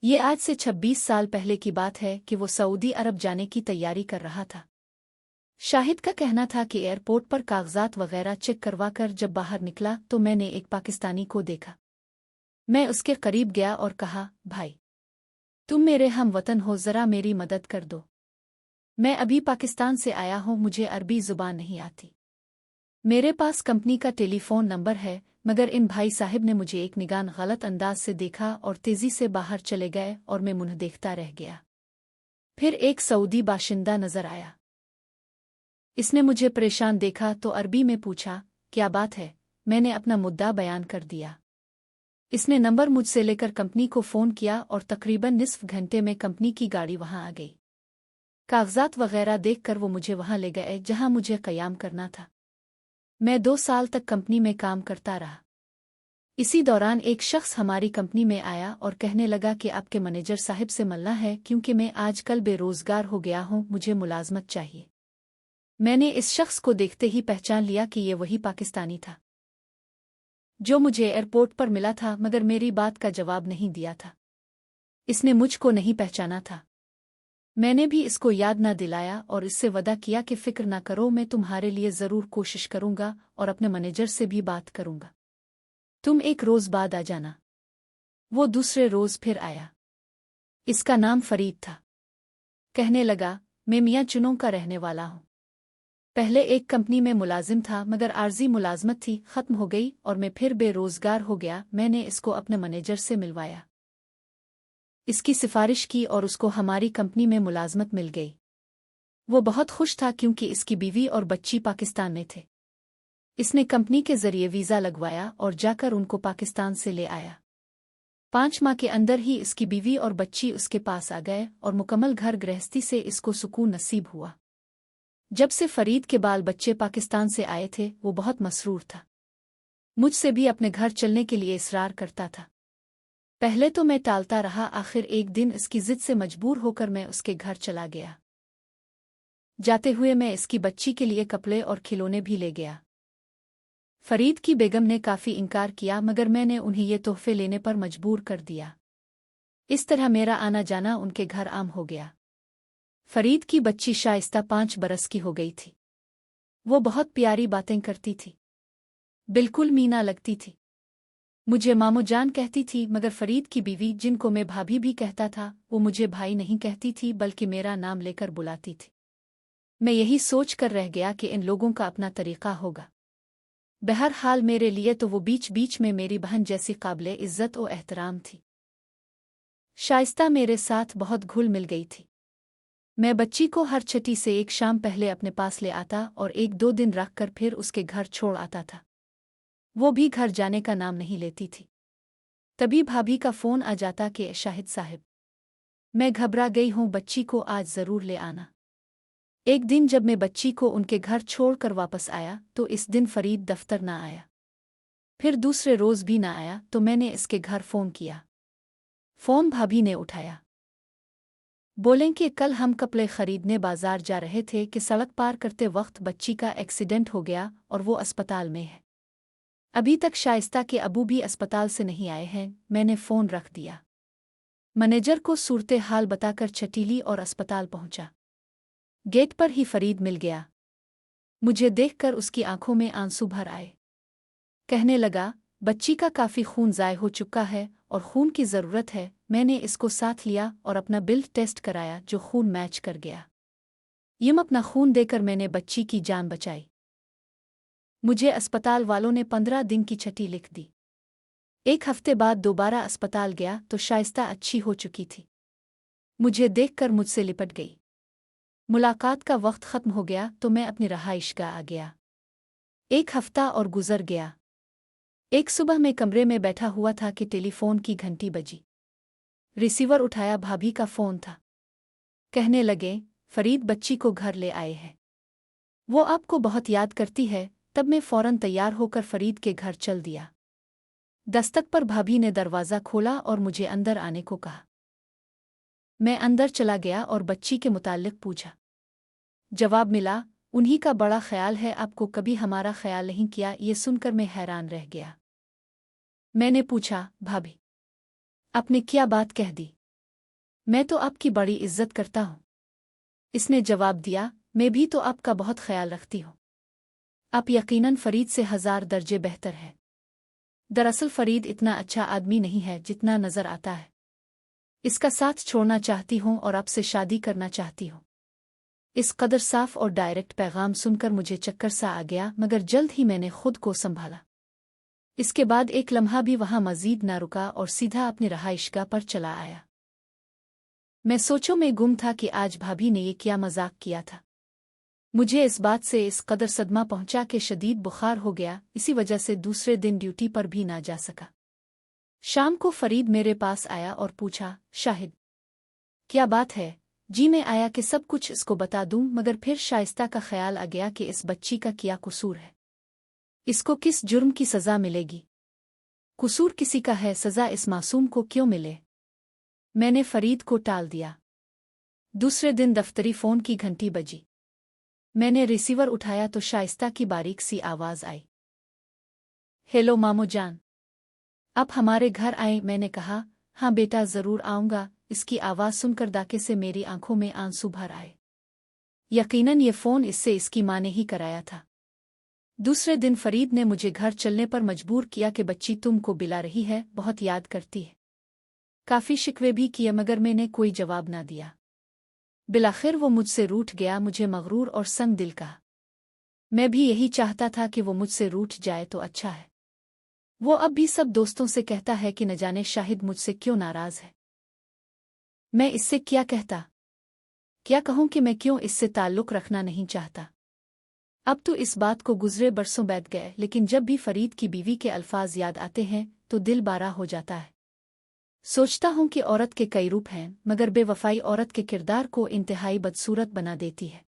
ये आज से 26 साल पहले की बात है कि वो सऊदी अरब जाने की तैयारी कर रहा था। शाहिद का कहना था कि एयरपोर्ट पर कागजात वगैरह चेक करवाकर जब बाहर निकला तो मैंने एक पाकिस्तानी को देखा। मैं उसके करीब गया और कहा, भाई, तुम मेरे हम वतन हो, ज़रा मेरी मदद कर दो। मैं अभी पाकिस्तान से आया हूँ, मुझे अरबी ज़ुबान नहीं आती। मेरे पास कंपनी का टेलीफोन नंबर है, मगर इन भाई साहिब ने मुझे एक निगान गलत अंदाज से देखा और तेज़ी से बाहर चले गए और मैं मुन्ह देखता रह गया। फिर एक सऊदी बाशिंदा नजर आया। इसने मुझे परेशान देखा तो अरबी में पूछा, क्या बात है? मैंने अपना मुद्दा बयान कर दिया। इसने नंबर मुझसे लेकर कंपनी को फ़ोन किया और तकरीबन निस्फ घंटे में कंपनी की गाड़ी वहां आ गई। कागजात वगैरह देखकर वो मुझे वहां ले गए जहां मुझे क़याम करना था। मैं 2 साल तक कंपनी में काम करता रहा। इसी दौरान एक शख्स हमारी कंपनी में आया और कहने लगा कि आपके मैनेजर साहब से मिलना है, क्योंकि मैं आजकल बेरोज़गार हो गया हूँ, मुझे मुलाजमत चाहिए। मैंने इस शख्स को देखते ही पहचान लिया कि ये वही पाकिस्तानी था जो मुझे एयरपोर्ट पर मिला था, मगर मेरी बात का जवाब नहीं दिया था। इसने मुझको नहीं पहचाना था। मैंने भी इसको याद ना दिलाया और इससे वदा किया कि फ़िक्र ना करो, मैं तुम्हारे लिए ज़रूर कोशिश करूंगा और अपने मैनेजर से भी बात करूंगा। तुम एक रोज़ बाद आ जाना। वो दूसरे रोज़ फिर आया। इसका नाम फरीद था। कहने लगा, मैं मियाँ चुनों का रहने वाला हूँ। पहले एक कंपनी में मुलाजिम था, मगर आर्जी मुलाजमत थी, ख़त्म हो गई और मैं फिर बेरोज़गार हो गया। मैंने इसको अपने मैनेजर से मिलवाया, इसकी सिफारिश की और उसको हमारी कंपनी में मुलाजमत मिल गई। वो बहुत खुश था क्योंकि इसकी बीवी और बच्ची पाकिस्तान में थे। इसने कंपनी के ज़रिए वीज़ा लगवाया और जाकर उनको पाकिस्तान से ले आया। 5 माह के अंदर ही इसकी बीवी और बच्ची उसके पास आ गए और मुकम्मल घर गृहस्थी से इसको सुकून नसीब हुआ। जब से फरीद के बाल बच्चे पाकिस्तान से आए थे, वो बहुत मसरूर था। मुझसे भी अपने घर चलने के लिए इसरार करता था। पहले तो मैं टालता रहा, आखिर एक दिन इसकी जिद से मजबूर होकर मैं उसके घर चला गया। जाते हुए मैं इसकी बच्ची के लिए कपड़े और खिलौने भी ले गया। फरीद की बेगम ने काफ़ी इनकार किया, मगर मैंने उन्हें ये तोहफे लेने पर मजबूर कर दिया। इस तरह मेरा आना जाना उनके घर आम हो गया। फरीद की बच्ची शाइस्ता 5 बरस की हो गई थी। वो बहुत प्यारी बातें करती थी, बिल्कुल मीना लगती थी। मुझे मामू जान कहती थी, मगर फरीद की बीवी, जिनको मैं भाभी भी कहता था, वो मुझे भाई नहीं कहती थी बल्कि मेरा नाम लेकर बुलाती थी। मैं यही सोच कर रह गया कि इन लोगों का अपना तरीका होगा। बहरहाल मेरे लिए तो वो बीच बीच में मेरी बहन जैसी काबिले इज़्ज़त और एहतराम थी। शाइस्ता मेरे साथ बहुत घुल मिल गई थी। मैं बच्ची को हर छठी से एक शाम पहले अपने पास ले आता और 1-2 दिन रख कर फिर उसके घर छोड़ आता था। वो भी घर जाने का नाम नहीं लेती थी। तभी भाभी का फ़ोन आ जाता कि शाहिद साहब, मैं घबरा गई हूँ, बच्ची को आज ज़रूर ले आना। एक दिन जब मैं बच्ची को उनके घर छोड़कर वापस आया तो इस दिन फरीद दफ्तर ना आया। फिर दूसरे रोज़ भी ना आया तो मैंने इसके घर फ़ोन किया। फ़ोन भाभी ने उठाया। बोलें कि कल हम कपड़े खरीदने बाजार जा रहे थे कि सड़क पार करते वक्त बच्ची का एक्सीडेंट हो गया और वो अस्पताल में है। अभी तक शाइस्ता के अबू भी अस्पताल से नहीं आए हैं। मैंने फ़ोन रख दिया। मैनेजर को सूरत हाल बताकर चटीली और अस्पताल पहुंचा। गेट पर ही फरीद मिल गया। मुझे देखकर उसकी आंखों में आंसू भर आए। कहने लगा, बच्ची का काफ़ी खून ज़ाय हो चुका है और खून की ज़रूरत है। मैंने इसको साथ लिया और अपना ब्लड टेस्ट कराया, जो खून मैच कर गया। यूं अपना खून देकर मैंने बच्ची की जान बचाई। मुझे अस्पताल वालों ने 15 दिन की छुट्टी लिख दी। 1 हफ्ते बाद दोबारा अस्पताल गया तो शाइस्ता अच्छी हो चुकी थी। मुझे देखकर मुझसे लिपट गई। मुलाकात का वक्त ख़त्म हो गया तो मैं अपनी रहाइशगाह आ गया। 1 हफ्ता और गुजर गया। एक सुबह मैं कमरे में बैठा हुआ था कि टेलीफोन की घंटी बजी। रिसीवर उठाया, भाभी का फ़ोन था। कहने लगे, फरीद बच्ची को घर ले आए हैं। वो आपको बहुत याद करती है। तब मैं फ़ौरन तैयार होकर फरीद के घर चल दिया। दस्तक पर भाभी ने दरवाज़ा खोला और मुझे अंदर आने को कहा। मैं अंदर चला गया और बच्ची के मुताल्लिक़ पूछा। जवाब मिला, उन्हीं का बड़ा ख्याल है, आपको कभी हमारा ख्याल नहीं किया। ये सुनकर मैं हैरान रह गया। मैंने पूछा, भाभी, आपने क्या बात कह दी? मैं तो आपकी बड़ी इज्जत करता हूँ। इसने जवाब दिया, मैं भी तो आपका बहुत ख्याल रखती हूँ। आप यकीनन फरीद से 1000 दर्जे बेहतर है। दरअसल फरीद इतना अच्छा आदमी नहीं है जितना नजर आता है। इसका साथ छोड़ना चाहती हूँ और आपसे शादी करना चाहती हूँ। इस कदर साफ और डायरेक्ट पैगाम सुनकर मुझे चक्कर सा आ गया, मगर जल्द ही मैंने खुद को संभाला। इसके बाद एक लम्हा भी वहां मजीद न रुका और सीधा अपनी रहाइशगाह पर चला आया। मैं सोचों में गुम था कि आज भाभी ने ये क्या मजाक किया था। मुझे इस बात से इस कदर सदमा पहुंचा कि शदीद बुखार हो गया। इसी वजह से दूसरे दिन ड्यूटी पर भी ना जा सका। शाम को फरीद मेरे पास आया और पूछा, शाहिद क्या बात है? जी मैं आया कि सब कुछ इसको बता दूं, मगर फिर शाइस्ता का ख्याल आ गया कि इस बच्ची का क्या कसूर है। इसको किस जुर्म की सजा मिलेगी? कसूर किसी का है, सजा इस मासूम को क्यों मिले? मैंने फरीद को टाल दिया। दूसरे दिन दफ्तरी फोन की घंटी बजी। मैंने रिसीवर उठाया तो शाइस्ता की बारीक सी आवाज आई, हेलो मामू जान, आप हमारे घर आए? मैंने कहा, हाँ बेटा जरूर आऊंगा। इसकी आवाज सुनकर दाके से मेरी आंखों में आंसू भर आए। यकीनन ये फोन इससे इसकी मां ने ही कराया था। दूसरे दिन फरीद ने मुझे घर चलने पर मजबूर किया कि बच्ची तुमको बिला रही है, बहुत याद करती है। काफी शिकवे भी किए मगर मैंने कोई जवाब ना दिया। बिलाखिर वो मुझसे रूठ गया। मुझे मगरूर और संग दिल कहा। मैं भी यही चाहता था कि वो मुझसे रूठ जाए तो अच्छा है। वो अब भी सब दोस्तों से कहता है कि न जाने शाहिद मुझसे क्यों नाराज है। मैं इससे क्या कहता, क्या कहूं कि मैं क्यों इससे ताल्लुक रखना नहीं चाहता। अब तो इस बात को गुजरे बरसों बीत गए, लेकिन जब भी फरीद की बीवी के अल्फाज याद आते हैं तो दिल बारा हो जाता है। सोचता हूं कि औरत के कई रूप हैं, मगर बेवफाई औरत के किरदार को इंतहाई बदसूरत बना देती है।